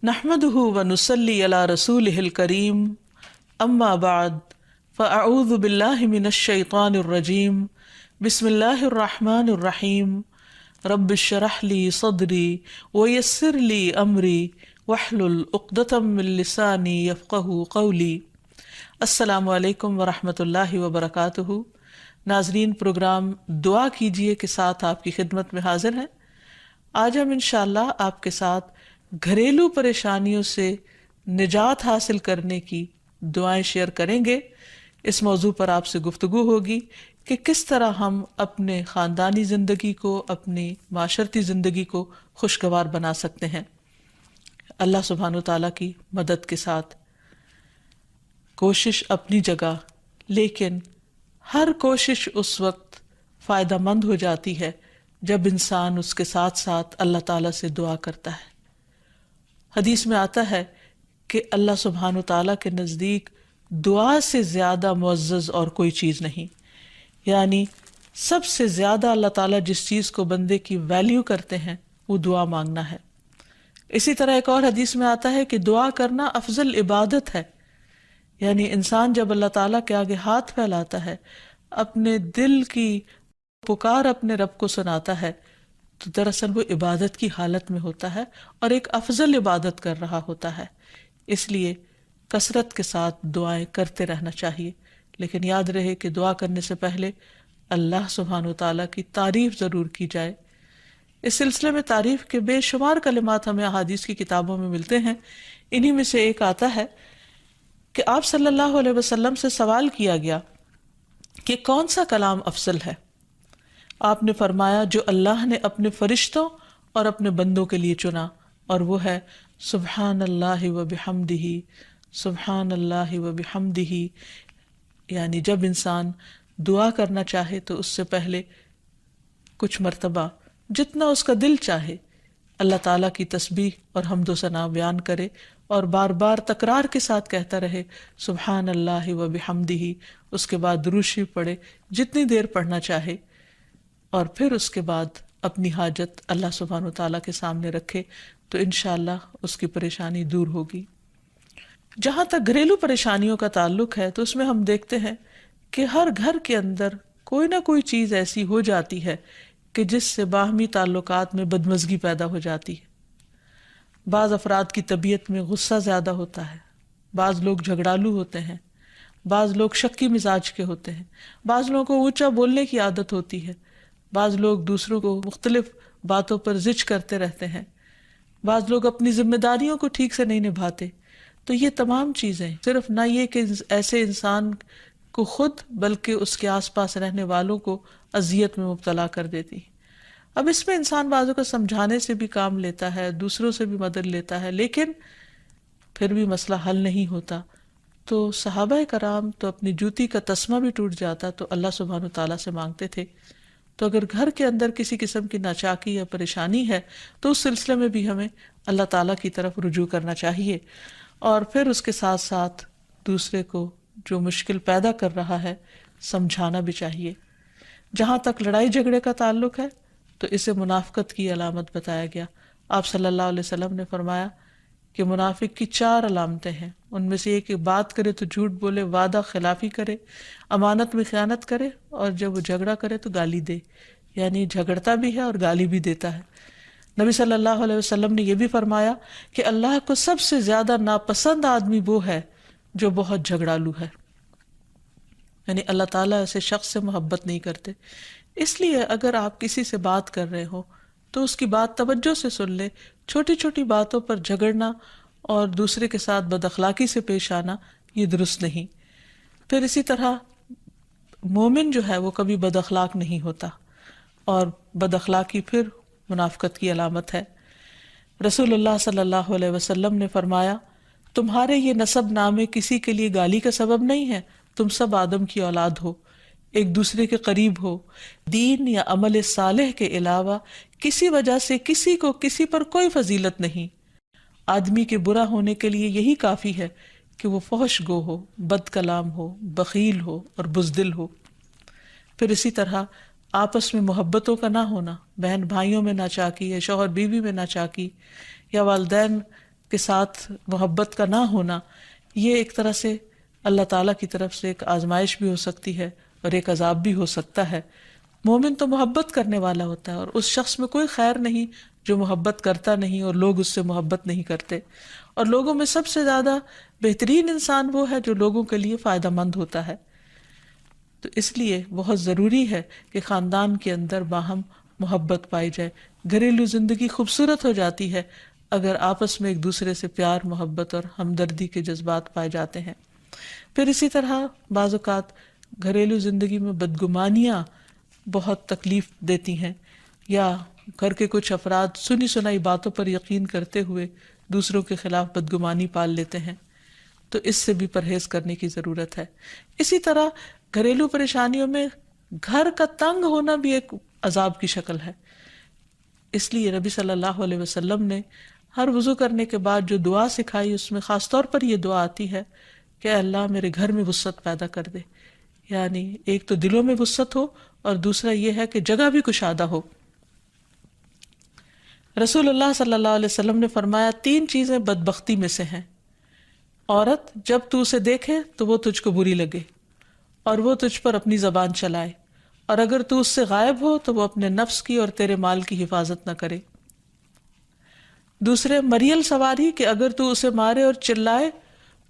نحمده ونصلي على رسوله الكريم اما بعد فاعوذ بالله من الشيطان الرجيم بسم الله الرحمن الرحيم رب اشرح لي صدري ويسر لي امري واحلل عقدة من لساني يفقهوا قولي۔ السلام علیکم ورحمۃ اللہ وبرکاتہ۔ ناظرین، پروگرام دعا کیجئے کے ساتھ آپ کی خدمت میں حاضر ہیں۔ آج ہم انشاءاللہ آپ کے ساتھ گھریلو پریشانیوں سے نجات حاصل کرنے کی دعائیں شیئر کریں گے۔ اس موضوع پر آپ سے گفتگو ہوگی کہ کس طرح ہم اپنے خاندانی زندگی کو، اپنی معاشرتی زندگی کو خوشگوار بنا سکتے ہیں اللہ سبحانہ وتعالیٰ کی مدد کے ساتھ۔ کوشش اپنی جگہ، لیکن ہر کوشش اس وقت فائدہ مند ہو جاتی ہے جب انسان اس کے ساتھ ساتھ اللہ تعالیٰ سے دعا کرتا ہے۔ حدیث میں آتا ہے کہ اللہ سبحانہ وتعالیٰ کے نزدیک دعا سے زیادہ معزز اور کوئی چیز نہیں، یعنی سب سے زیادہ اللہ تعالیٰ جس چیز کو بندے کی ویلیو کرتے ہیں وہ دعا مانگنا ہے۔ اسی طرح ایک اور حدیث میں آتا ہے کہ دعا کرنا افضل عبادت ہے، یعنی انسان جب اللہ تعالیٰ کے آگے ہاتھ پھیلاتا ہے، اپنے دل کی پکار اپنے رب کو سناتا ہے، تو دراصل وہ عبادت کی حالت میں ہوتا ہے اور ایک افضل عبادت کر رہا ہوتا ہے۔ اس لیے کثرت کے ساتھ دعائیں کرتے رہنا چاہیے، لیکن یاد رہے کہ دعا کرنے سے پہلے اللہ سبحانہ وتعالیٰ کی تعریف ضرور کی جائے۔ اس سلسلے میں تعریف کے بے شمار کلمات ہمیں احادیث کی کتابوں میں ملتے ہیں۔ انہی میں سے ایک آتا ہے کہ آپ صلی اللہ علیہ وسلم سے سوال کیا گیا کہ کون سا کلام افضل ہے؟ آپ نے فرمایا جو اللہ نے اپنے فرشتوں اور اپنے بندوں کے لیے چنا، اور وہ ہے سبحان اللہ و بحمدہ، سبحان اللہ و بحمدہ۔ یعنی جب انسان دعا کرنا چاہے تو اس سے پہلے کچھ مرتبہ جتنا اس کا دل چاہے اللہ تعالیٰ کی تسبیح اور حمد و ثنا بیان کرے، اور بار بار تکرار کے ساتھ کہتا رہے سبحان اللہ و بحمدہ۔ اس کے بعد درود شریف پڑھے جتنی دیر پڑھنا چاہے، اور پھر اس کے بعد اپنی حاجت اللہ سبحانہ وتعالیٰ کے سامنے رکھے تو انشاءاللہ اس کی پریشانی دور ہوگی۔ جہاں تک گھریلو پریشانیوں کا تعلق ہے تو اس میں ہم دیکھتے ہیں کہ ہر گھر کے اندر کوئی نہ کوئی چیز ایسی ہو جاتی ہے کہ جس سے باہمی تعلقات میں بدمزگی پیدا ہو جاتی ہے۔ بعض افراد کی طبیعت میں غصہ زیادہ ہوتا ہے، بعض لوگ جھگڑالو ہوتے ہیں، بعض لوگ شکی مزاج کے ہوتے ہیں، بعض لوگوں کو اونچا بولنے کی عادت ہوتی ہے، بعض لوگ دوسروں کو مختلف باتوں پر زج کرتے رہتے ہیں، بعض لوگ اپنی ذمہ داریوں کو ٹھیک سے نہیں نبھاتے۔ تو یہ تمام چیزیں صرف نہ یہ کہ ایسے انسان کو خود بلکہ اس کے آس پاس رہنے والوں کو اذیت میں مبتلا کر دیتی۔ اب اس میں انسان بعضوں کو سمجھانے سے بھی کام لیتا ہے، دوسروں سے بھی مدد لیتا ہے، لیکن پھر بھی مسئلہ حل نہیں ہوتا۔ تو صحابہ کرام تو اپنی جوتی کا تسمہ بھی ٹوٹ جاتا تو اللہ سبحانہ وتعالیٰ سے مانگتے تھے۔ تو اگر گھر کے اندر کسی قسم کی ناچاکی یا پریشانی ہے تو اس سلسلے میں بھی ہمیں اللہ تعالیٰ کی طرف رجوع کرنا چاہیے، اور پھر اس کے ساتھ ساتھ دوسرے کو جو مشکل پیدا کر رہا ہے سمجھانا بھی چاہیے۔ جہاں تک لڑائی جھگڑے کا تعلق ہے تو اسے منافقت کی علامت بتایا گیا۔ آپ صلی اللہ علیہ وسلم نے فرمایا کہ منافق کی 4 علامتیں ہیں، ان میں سے ایک کہ بات کرے تو جھوٹ بولے، وعدہ خلافی کرے، امانت میں خیانت کرے، اور جب وہ جھگڑا کرے تو گالی دے، یعنی جھگڑتا بھی ہے اور گالی بھی دیتا ہے۔ نبی صلی اللہ علیہ وسلم نے یہ بھی فرمایا کہ اللہ کو سب سے زیادہ ناپسند آدمی وہ ہے جو بہت جھگڑالو ہے، یعنی اللہ تعالیٰ ایسے شخص سے محبت نہیں کرتے۔ اس لیے اگر آپ کسی سے بات کر رہے ہو تو اس کی بات توجہ سے سن لے۔ چھوٹی چھوٹی باتوں پر جھگڑنا اور دوسرے کے ساتھ بد اخلاقی سے پیش آنا یہ درست نہیں۔ پھر اسی طرح مومن جو ہے وہ کبھی بد اخلاق نہیں ہوتا، اور بد اخلاقی پھر منافقت کی علامت ہے۔ رسول اللہ صلی اللہ علیہ وسلم نے فرمایا تمہارے یہ نسب نامے کسی کے لیے گالی کا سبب نہیں ہے، تم سب آدم کی اولاد ہو، ایک دوسرے کے قریب ہو، دین یا عمل صالح کے علاوہ کسی وجہ سے کسی کو کسی پر کوئی فضیلت نہیں۔ آدمی کے برا ہونے کے لیے یہی کافی ہے کہ وہ فحش گو ہو، بد کلام ہو، بخیل ہو اور بزدل ہو۔ پھر اسی طرح آپس میں محبتوں کا نہ ہونا، بہن بھائیوں میں ناچاکی، یا شوہر بیوی میں ناچاکی، یا والدین کے ساتھ محبت کا نہ ہونا، یہ ایک طرح سے اللہ تعالیٰ کی طرف سے ایک آزمائش بھی ہو سکتی ہے اور ایک عذاب بھی ہو سکتا ہے۔ مومن تو محبت کرنے والا ہوتا ہے، اور اس شخص میں کوئی خیر نہیں جو محبت کرتا نہیں اور لوگ اس سے محبت نہیں کرتے، اور لوگوں میں سب سے زیادہ بہترین انسان وہ ہے جو لوگوں کے لیے فائدہ مند ہوتا ہے۔ تو اس لیے بہت ضروری ہے کہ خاندان کے اندر باہم محبت پائی جائے۔ گھریلو زندگی خوبصورت ہو جاتی ہے اگر آپس میں ایک دوسرے سے پیار، محبت اور ہمدردی کے جذبات پائے جاتے ہیں۔ پھر اسی طرح بعض اوقات گھریلو زندگی میں بدگمانیاں بہت تکلیف دیتی ہیں، یا گھر کے کچھ افراد سنی سنائی باتوں پر یقین کرتے ہوئے دوسروں کے خلاف بدگمانی پال لیتے ہیں، تو اس سے بھی پرہیز کرنے کی ضرورت ہے۔ اسی طرح گھریلو پریشانیوں میں گھر کا تنگ ہونا بھی ایک عذاب کی شکل ہے۔ اس لیے نبی صلی اللہ علیہ وسلم نے ہر وضو کرنے کے بعد جو دعا سکھائی، اس میں خاص طور پر یہ دعا آتی ہے کہ اے اللہ میرے گھر میں وسعت پیدا کر دے، یعنی ایک تو دلوں میں وسعت ہو، اور دوسرا یہ ہے کہ جگہ بھی کشادہ ہو۔ رسول اللہ صلی اللہ علیہ وسلم نے فرمایا 3 چیزیں بدبختی میں سے ہیں۔ عورت جب تو اسے دیکھے تو وہ تجھ کو بری لگے اور وہ تجھ پر اپنی زبان چلائے، اور اگر تو اس سے غائب ہو تو وہ اپنے نفس کی اور تیرے مال کی حفاظت نہ کرے۔ دوسرے، مریل سواری کہ اگر تو اسے مارے اور چلائے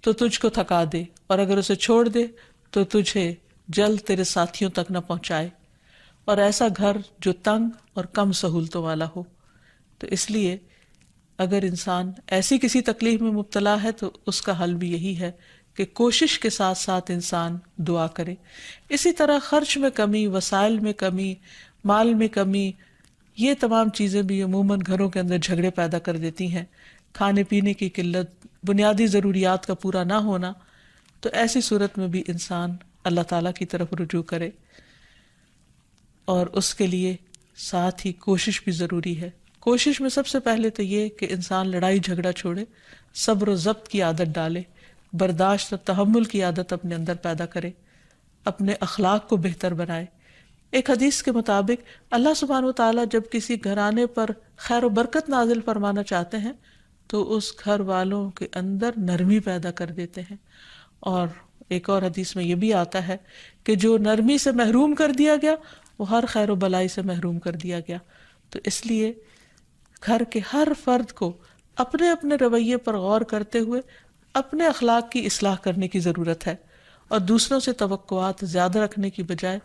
تو تجھ کو تھکا دے، اور اگر اسے چھوڑ دے تو تجھے جلد تیرے ساتھیوں تک نہ پہنچائے، اور ایسا گھر جو تنگ اور کم سہولتوں والا ہو۔ تو اس لیے اگر انسان ایسی کسی تکلیف میں مبتلا ہے تو اس کا حل بھی یہی ہے کہ کوشش کے ساتھ ساتھ انسان دعا کرے۔ اسی طرح خرچ میں کمی، وسائل میں کمی، مال میں کمی، یہ تمام چیزیں بھی عموماً گھروں کے اندر جھگڑے پیدا کر دیتی ہیں۔ کھانے پینے کی قلت، بنیادی ضروریات کا پورا نہ ہونا، تو ایسی صورت میں بھی انسان اللہ تعالیٰ کی طرف رجوع کرے، اور اس کے لیے ساتھ ہی کوشش بھی ضروری ہے۔ کوشش میں سب سے پہلے تو یہ کہ انسان لڑائی جھگڑا چھوڑے، صبر و ضبط کی عادت ڈالے، برداشت اور تحمل کی عادت اپنے اندر پیدا کرے، اپنے اخلاق کو بہتر بنائے۔ ایک حدیث کے مطابق اللہ سبحانہ وتعالیٰ جب کسی گھرانے پر خیر و برکت نازل فرمانا چاہتے ہیں تو اس گھر والوں کے اندر نرمی پیدا کر دیتے ہیں، اور ایک اور حدیث میں یہ بھی آتا ہے کہ جو نرمی سے محروم کر دیا گیا وہ ہر خیر و بلائی سے محروم کر دیا گیا۔ تو اس لیے گھر کے ہر فرد کو اپنے اپنے رویے پر غور کرتے ہوئے اپنے اخلاق کی اصلاح کرنے کی ضرورت ہے، اور دوسروں سے توقعات زیادہ رکھنے کی بجائے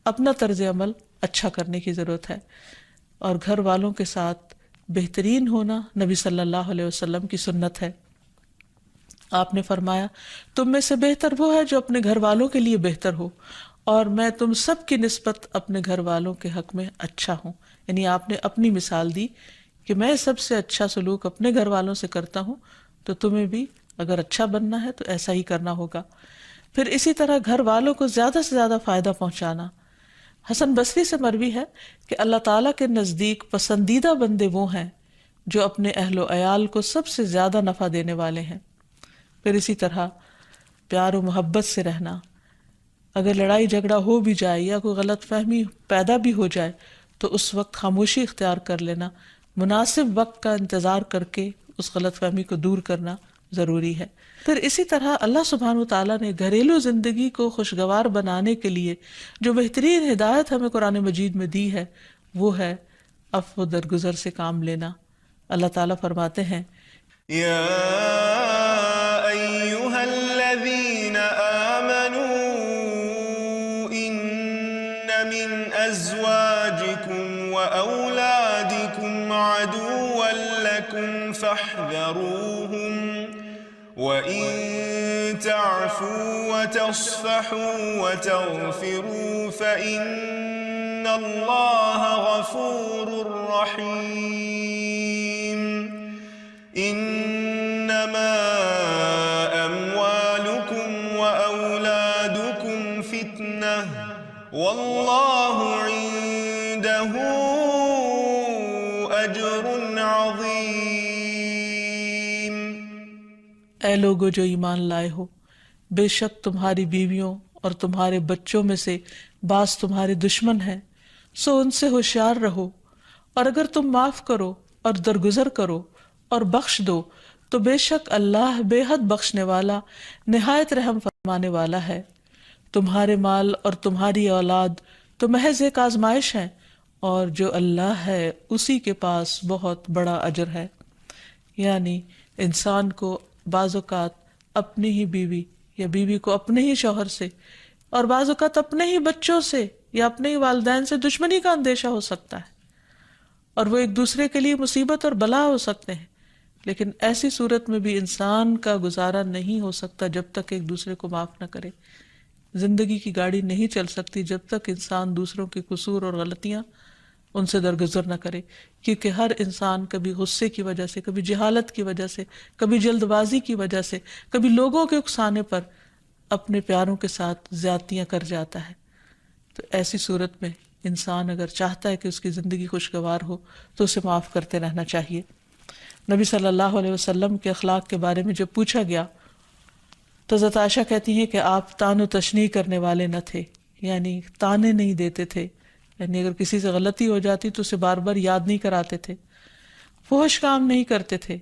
اپنا طرز عمل اچھا کرنے کی ضرورت ہے۔ اور گھر والوں کے ساتھ بہترین ہونا نبی صلی اللہ علیہ وسلم کی سنت ہے۔ آپ نے فرمایا تم میں سے بہتر وہ ہے جو اپنے گھر والوں کے لیے بہتر ہو، اور میں تم سب کی نسبت اپنے گھر والوں کے حق میں اچھا ہوں۔ یعنی آپ نے اپنی مثال دی کہ میں سب سے اچھا سلوک اپنے گھر والوں سے کرتا ہوں، تو تمہیں بھی اگر اچھا بننا ہے تو ایسا ہی کرنا ہوگا۔ پھر اسی طرح گھر والوں کو زیادہ سے زیادہ فائدہ پہنچانا۔ حسن بصری سے مروی ہے کہ اللہ تعالیٰ کے نزدیک پسندیدہ بندے وہ ہیں جو اپنے اہل و عیال کو سب سے زیادہ نفع دینے والے ہیں۔ پھر اسی طرح پیار و محبت سے رہنا۔ اگر لڑائی جھگڑا ہو بھی جائے یا کوئی غلط فہمی پیدا بھی ہو جائے تو اس وقت خاموشی اختیار کر لینا، مناسب وقت کا انتظار کر کے اس غلط فہمی کو دور کرنا ضروری ہے۔ پھر اسی طرح اللہ سبحانہ وتعالیٰ نے گھریلو زندگی کو خوشگوار بنانے کے لیے جو بہترین ہدایت ہمیں قرآن مجید میں دی ہے وہ ہے عفو و درگزر سے کام لینا۔ اللہ تعالیٰ فرماتے ہیں یا ایہا الذین آمنوا ان من ازواجکم و اولادکم عدوا لکم فاحذروہم وَإِن تَعْفُوا وَتَصْفَحُوا وَتَغْفِرُوا فَإِنَّ اللَّهَ غَفُورٌ رَّحِيمٌ إِنَّمَا أَمْوَالُكُمْ وَأَوْلَادُكُمْ فِتْنَةٌ وَاللَّهُ عِندَهُ أَجْرٌ عَظِيمٌ۔ اے لوگو جو ایمان لائے ہو، بے شک تمہاری بیویوں اور تمہارے بچوں میں سے بعض تمہارے دشمن ہیں، سو ان سے ہوشیار رہو، اور اگر تم معاف کرو اور درگزر کرو اور بخش دو تو بے شک اللہ بے حد بخشنے والا نہایت رحم فرمانے والا ہے۔ تمہارے مال اور تمہاری اولاد تو محض ایک آزمائش ہے، اور جو اللہ ہے اسی کے پاس بہت بڑا اجر ہے۔ یعنی انسان کو بعض اوقات اپنی ہی بیوی یا بیوی کو اپنے ہی شوہر سے، اور بعض اوقات اپنے ہی بچوں سے یا اپنے ہی والدین سے دشمنی کا اندیشہ ہو سکتا ہے، اور وہ ایک دوسرے کے لیے مصیبت اور بلا ہو سکتے ہیں، لیکن ایسی صورت میں بھی انسان کا گزارا نہیں ہو سکتا جب تک ایک دوسرے کو معاف نہ کرے۔ زندگی کی گاڑی نہیں چل سکتی جب تک انسان دوسروں کے قصور اور غلطیاں ان سے درگزر نہ کرے، کیونکہ ہر انسان کبھی غصے کی وجہ سے، کبھی جہالت کی وجہ سے، کبھی جلد بازی کی وجہ سے، کبھی لوگوں کے اکسانے پر اپنے پیاروں کے ساتھ زیادتیاں کر جاتا ہے۔ تو ایسی صورت میں انسان اگر چاہتا ہے کہ اس کی زندگی خوشگوار ہو تو اسے معاف کرتے رہنا چاہیے۔ نبی صلی اللہ علیہ وسلم کے اخلاق کے بارے میں جب پوچھا گیا تو حضرت عائشہ کہتی ہیں کہ آپ تان و تشنیع کرنے والے نہ تھے، یعنی تانے نہیں دیتے تھے، یعنی اگر کسی سے غلطی ہو جاتی تو اسے بار بار یاد نہیں کراتے تھے، فحش کام نہیں کرتے تھے،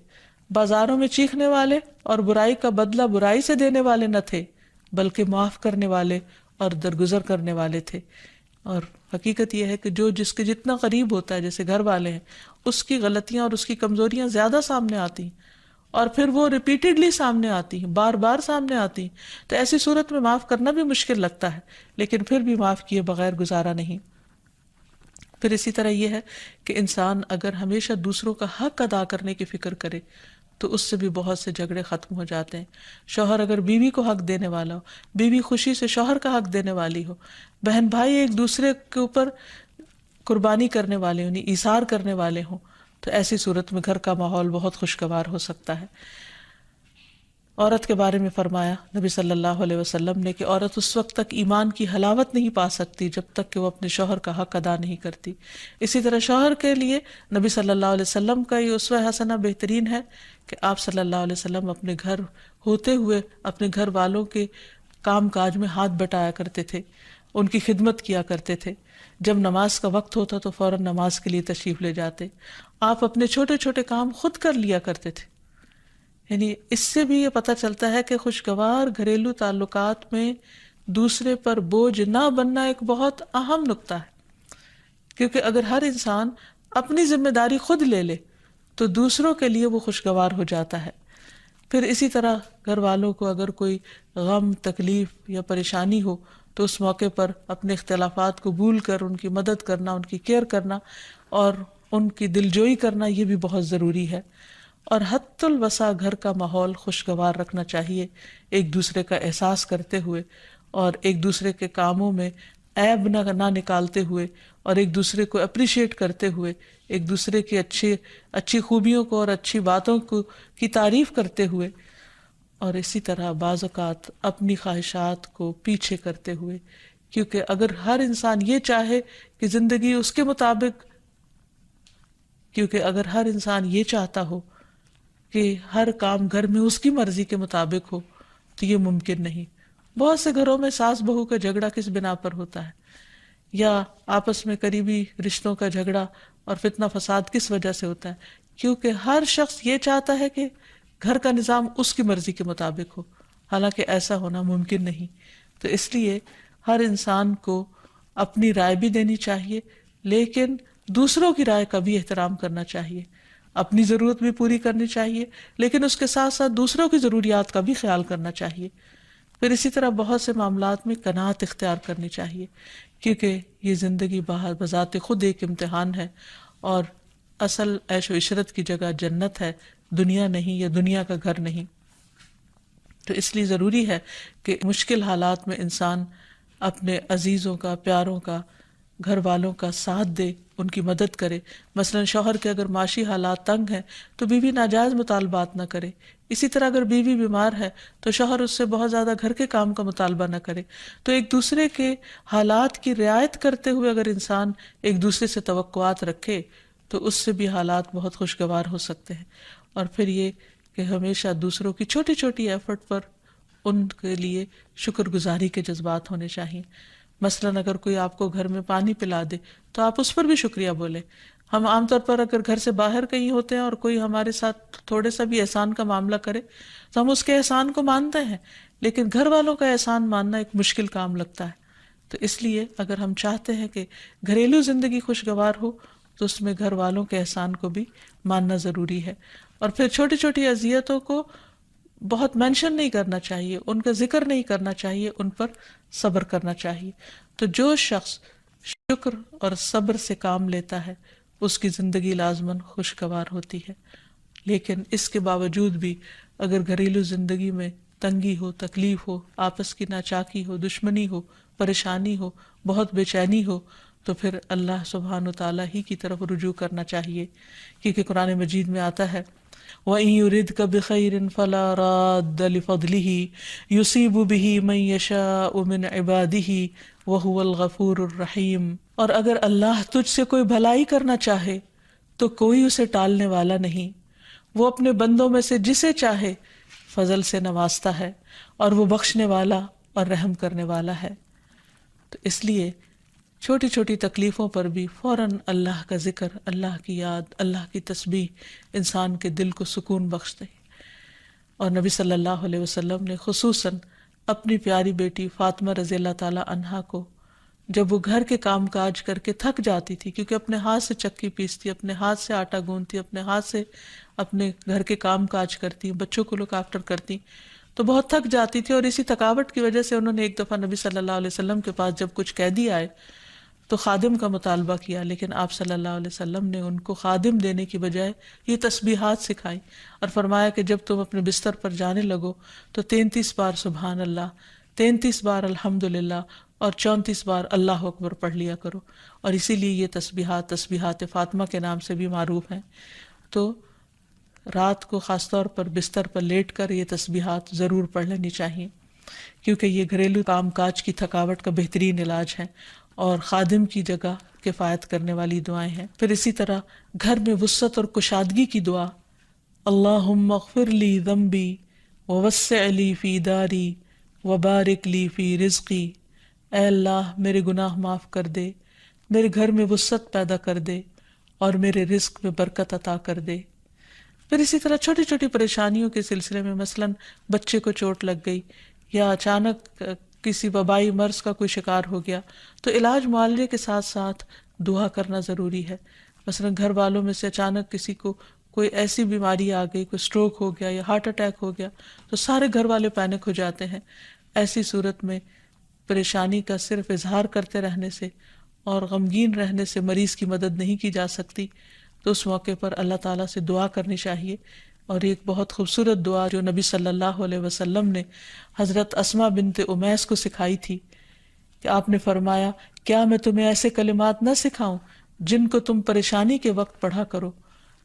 بازاروں میں چیخنے والے اور برائی کا بدلہ برائی سے دینے والے نہ تھے، بلکہ معاف کرنے والے اور درگزر کرنے والے تھے۔ اور حقیقت یہ ہے کہ جو جس کے جتنا قریب ہوتا ہے، جیسے گھر والے ہیں، اس کی غلطیاں اور اس کی کمزوریاں زیادہ سامنے آتی ہیں، اور پھر وہ ریپیٹڈلی سامنے آتی ہیں، بار بار سامنے آتی ہیں، تو ایسی صورت میں معاف کرنا بھی مشکل لگتا ہے، لیکن پھر بھی معاف کیے بغیر گزارا نہیں۔ پھر اسی طرح یہ ہے کہ انسان اگر ہمیشہ دوسروں کا حق ادا کرنے کی فکر کرے تو اس سے بھی بہت سے جھگڑے ختم ہو جاتے ہیں۔ شوہر اگر بیوی کو حق دینے والا ہو، بیوی خوشی سے شوہر کا حق دینے والی ہو، بہن بھائی ایک دوسرے کے اوپر قربانی کرنے والے ہوں، یعنی ایثار کرنے والے ہوں، تو ایسی صورت میں گھر کا ماحول بہت خوشگوار ہو سکتا ہے۔ عورت کے بارے میں فرمایا نبی صلی اللہ علیہ وسلم نے کہ عورت اس وقت تک ایمان کی حلاوت نہیں پا سکتی جب تک کہ وہ اپنے شوہر کا حق ادا نہیں کرتی۔ اسی طرح شوہر کے لیے نبی صلی اللہ علیہ وسلم کا یہ اسوہ حسنہ بہترین ہے کہ آپ صلی اللہ علیہ وسلم اپنے گھر ہوتے ہوئے اپنے گھر والوں کے کام کاج میں ہاتھ بٹایا کرتے تھے، ان کی خدمت کیا کرتے تھے۔ جب نماز کا وقت ہوتا تو فوراً نماز کے لیے تشریف لے جاتے۔ آپ اپنے چھوٹے چھوٹے کام خود کر لیا کرتے تھے۔ یعنی اس سے بھی یہ پتہ چلتا ہے کہ خوشگوار گھریلو تعلقات میں دوسرے پر بوجھ نہ بننا ایک بہت اہم نقطہ ہے، کیونکہ اگر ہر انسان اپنی ذمہ داری خود لے لے تو دوسروں کے لیے وہ خوشگوار ہو جاتا ہے۔ پھر اسی طرح گھر والوں کو اگر کوئی غم، تکلیف یا پریشانی ہو تو اس موقع پر اپنے اختلافات کو بھول کر ان کی مدد کرنا، ان کی کیئر کرنا اور ان کی دلجوئی کرنا، یہ بھی بہت ضروری ہے۔ اور حد الوسع گھر کا ماحول خوشگوار رکھنا چاہیے، ایک دوسرے کا احساس کرتے ہوئے اور ایک دوسرے کے کاموں میں عیب نہ نکالتے ہوئے اور ایک دوسرے کو اپریشیٹ کرتے ہوئے، ایک دوسرے کی اچھی خوبیوں کو اور اچھی باتوں کو کی تعریف کرتے ہوئے، اور اسی طرح بعض اوقات اپنی خواہشات کو پیچھے کرتے ہوئے، کیونکہ اگر ہر انسان یہ چاہے کہ زندگی اس کے مطابق، کیونکہ اگر ہر انسان یہ چاہتا ہو کہ ہر کام گھر میں اس کی مرضی کے مطابق ہو تو یہ ممکن نہیں۔ بہت سے گھروں میں ساس بہو کا جھگڑا کس بنا پر ہوتا ہے، یا آپس میں قریبی رشتوں کا جھگڑا اور فتنہ فساد کس وجہ سے ہوتا ہے؟ کیونکہ ہر شخص یہ چاہتا ہے کہ گھر کا نظام اس کی مرضی کے مطابق ہو، حالانکہ ایسا ہونا ممکن نہیں۔ تو اس لیے ہر انسان کو اپنی رائے بھی دینی چاہیے، لیکن دوسروں کی رائے کا بھی احترام کرنا چاہیے، اپنی ضرورت بھی پوری کرنی چاہیے، لیکن اس کے ساتھ ساتھ دوسروں کی ضروریات کا بھی خیال کرنا چاہیے۔ پھر اسی طرح بہت سے معاملات میں قناعت اختیار کرنی چاہیے، کیونکہ یہ زندگی بذات خود ایک امتحان ہے، اور اصل عیش و عشرت کی جگہ جنت ہے، دنیا نہیں، یا دنیا کا گھر نہیں۔ تو اس لیے ضروری ہے کہ مشکل حالات میں انسان اپنے عزیزوں کا، پیاروں کا، گھر والوں کا ساتھ دے، ان کی مدد کرے۔ مثلا شوہر کے اگر معاشی حالات تنگ ہیں تو بیوی ناجائز مطالبات نہ کرے، اسی طرح اگر بیوی بیمار ہے تو شوہر اس سے بہت زیادہ گھر کے کام کا مطالبہ نہ کرے۔ تو ایک دوسرے کے حالات کی رعایت کرتے ہوئے اگر انسان ایک دوسرے سے توقعات رکھے تو اس سے بھی حالات بہت خوشگوار ہو سکتے ہیں۔ اور پھر یہ کہ ہمیشہ دوسروں کی چھوٹی چھوٹی ایفرٹ پر ان کے لیے شکر گزاری کے جذبات ہونے چاہیے۔ مثلاً اگر کوئی آپ کو گھر میں پانی پلا دے تو آپ اس پر بھی شکریہ بولیں، ہم عام طور پر اگر گھر سے باہر کہیں ہوتے ہیں اور کوئی ہمارے ساتھ تھوڑے سا بھی احسان کا معاملہ کرے تو ہم اس کے احسان کو مانتے ہیں، لیکن گھر والوں کا احسان ماننا ایک مشکل کام لگتا ہے. تو اس لیے اگر ہم چاہتے ہیں کہ گھریلو زندگی خوشگوار ہو تو اس میں گھر والوں کے احسان کو بھی ماننا ضروری ہے. اور پھر چھوٹی چھوٹی اذیتوں کو بہت مینشن نہیں کرنا چاہیے، ان کا ذکر نہیں کرنا چاہیے، ان پر صبر کرنا چاہیے. تو جو شخص شکر اور صبر سے کام لیتا ہے اس کی زندگی لازماً خوشگوار ہوتی ہے. لیکن اس کے باوجود بھی اگر گھریلو زندگی میں تنگی ہو، تکلیف ہو، آپس کی ناچاکی ہو، دشمنی ہو، پریشانی ہو، بہت بے چینی ہو، تو پھر اللہ سبحانہ وتعالیٰ ہی کی طرف رجوع کرنا چاہیے. کیونکہ قرآن مجید میں آتا ہے وَإِن يُرِدْكَ بِخَيْرٍ فَلَا رَادَّ لِفَضْلِهِ يُصِيبُ بِهِ مَن يَشَاءُ مِنْ عِبَادِهِ وَهُوَ الْغَفُورُ الرَّحِيمُ. اور اگر اللہ تجھ سے کوئی بھلائی کرنا چاہے تو کوئی اسے ٹالنے والا نہیں، وہ اپنے بندوں میں سے جسے چاہے فضل سے نوازتا ہے اور وہ بخشنے والا اور رحم کرنے والا ہے. تو اس لیے چھوٹی چھوٹی تکلیفوں پر بھی فوراً اللہ کا ذکر، اللہ کی یاد، اللہ کی تسبیح انسان کے دل کو سکون بخش دے. اور نبی صلی اللہ علیہ وسلم نے خصوصاً اپنی پیاری بیٹی فاطمہ رضی اللہ تعالی عنہا کو جب وہ گھر کے کام کاج کر کے تھک جاتی تھی، کیونکہ اپنے ہاتھ سے چکی پیستی، اپنے ہاتھ سے آٹا گوندتی، اپنے ہاتھ سے اپنے گھر کے کام کاج کرتی، بچوں کو لک آفٹر کرتی، تو بہت تھک جاتی تھی. اور اسی تھکاوٹ کی وجہ سے انہوں نے ایک دفعہ نبی صلی اللہ علیہ وسلم کے پاس جب کچھ قیدی آئے تو خادم کا مطالبہ کیا، لیکن آپ صلی اللہ علیہ وسلم نے ان کو خادم دینے کی بجائے یہ تسبیحات سکھائی اور فرمایا کہ جب تم اپنے بستر پر جانے لگو تو 33 بار سبحان اللہ، 33 بار الحمدللہ اور 34 بار اللہ اکبر پڑھ لیا کرو. اور اسی لیے یہ تسبیحات فاطمہ کے نام سے بھی معروف ہیں. تو رات کو خاص طور پر بستر پر لیٹ کر یہ تسبیحات ضرور پڑھ لینی چاہیے، کیونکہ یہ گھریلو کام کاج کی تھکاوٹ کا بہترین علاج ہے اور خادم کی جگہ کفایت کرنے والی دعائیں ہیں. پھر اسی طرح گھر میں وسعت اور کشادگی کی دعا، اللہم اغفر لی ذنبی ووسع لی فی داری وبارک لی فی رزقی. اے اللہ میرے گناہ معاف کر دے، میرے گھر میں وسعت پیدا کر دے اور میرے رزق میں برکت عطا کر دے. پھر اسی طرح چھوٹی چھوٹی پریشانیوں کے سلسلے میں مثلاً بچے کو چوٹ لگ گئی یا اچانک کسی وبائی مرض کا کوئی شکار ہو گیا تو علاج معالجے کے ساتھ ساتھ دعا کرنا ضروری ہے. مثلاً گھر والوں میں سے اچانک کسی کو کوئی ایسی بیماری آ گئی، کوئی سٹروک ہو گیا یا ہارٹ اٹیک ہو گیا تو سارے گھر والے پینک ہو جاتے ہیں. ایسی صورت میں پریشانی کا صرف اظہار کرتے رہنے سے اور غمگین رہنے سے مریض کی مدد نہیں کی جا سکتی. تو اس موقع پر اللہ تعالیٰ سے دعا کرنی چاہیے. اور ایک بہت خوبصورت دعا جو نبی صلی اللہ علیہ وسلم نے حضرت اسماء بنت امیس کو سکھائی تھی کہ آپ نے فرمایا کیا میں تمہیں ایسے کلمات نہ سکھاؤں جن کو تم پریشانی کے وقت پڑھا کرو.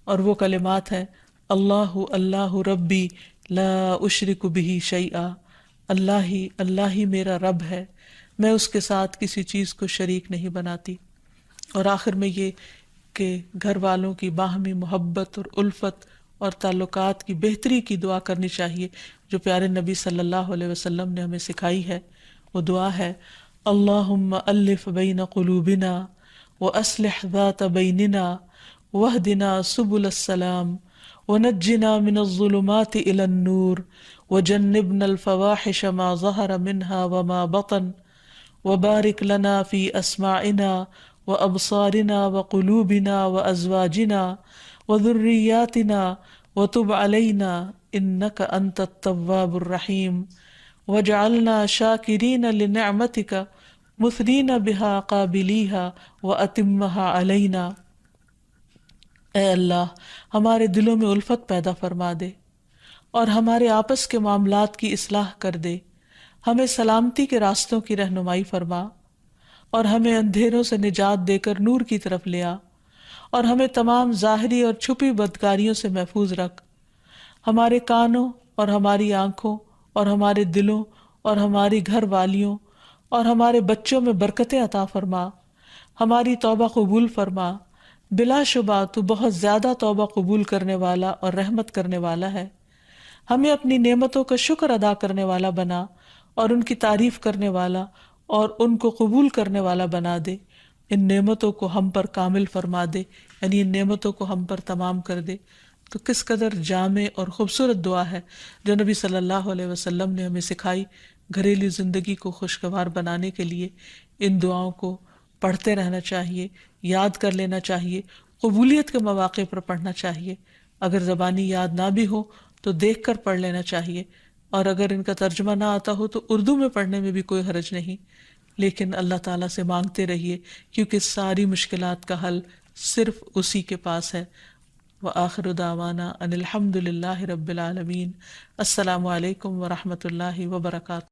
اور وہ کلمات ہیں اللہ اللہ ربی لا اشرک بہ شیئا، اللہ ہی میرا رب ہے، میں اس کے ساتھ کسی چیز کو شریک نہیں بناتی. اور آخر میں یہ کہ گھر والوں کی باہمی محبت اور الفت اور تعلقات کی بہتری کی دعا کرنی چاہیے جو پیارے نبی صلی اللہ علیہ وسلم نے ہمیں سکھائی ہے. وہ دعا ہے اللہم الف بین قلوبنا واصلح ذات بیننا واہدنا سبل السلام ونجنا من الظلمات الى النور وجنبنا الفواحش ما ظہر منها وما بطن وبارک لنا فی اسماعنا وابصارنا وقلوبنا وازواجنا وذریاتنا وتب علینا انک انت التواب الرحیم وجعلنا شاکرین لنعمتک مثنین بها قابلیہا واتمہا علینا. اے اللہ ہمارے دلوں میں الفت پیدا فرما دے اور ہمارے آپس کے معاملات کی اصلاح کر دے. ہمیں سلامتی کے راستوں کی رہنمائی فرما اور ہمیں اندھیروں سے نجات دے کر نور کی طرف لے آ اور ہمیں تمام ظاہری اور چھپی بدکاریوں سے محفوظ رکھ. ہمارے کانوں اور ہماری آنکھوں اور ہمارے دلوں اور ہماری گھر والیوں اور ہمارے بچوں میں برکتیں عطا فرما. ہماری توبہ قبول فرما، بلا شبہ تو بہت زیادہ توبہ قبول کرنے والا اور رحمت کرنے والا ہے. ہمیں اپنی نعمتوں کا شکر ادا کرنے والا بنا اور ان کی تعریف کرنے والا اور ان کو قبول کرنے والا بنا دے. ان نعمتوں کو ہم پر کامل فرما دے، یعنی ان نعمتوں کو ہم پر تمام کر دے. تو کس قدر جامع اور خوبصورت دعا ہے جو نبی صلی اللہ علیہ وسلم نے ہمیں سکھائی. گھریلو زندگی کو خوشگوار بنانے کے لیے ان دعاؤں کو پڑھتے رہنا چاہیے، یاد کر لینا چاہیے، قبولیت کے مواقع پر پڑھنا چاہیے. اگر زبانی یاد نہ بھی ہو تو دیکھ کر پڑھ لینا چاہیے، اور اگر ان کا ترجمہ نہ آتا ہو تو اردو میں پڑھنے میں بھی کوئی حرج نہیں. لیکن اللہ تعالیٰ سے مانگتے رہیے، کیونکہ ساری مشکلات کا حل صرف اسی کے پاس ہے. وآخر دعوانا ان الحمد للہ رب العالمین. السلام علیکم ورحمۃ اللہ وبرکاتہ.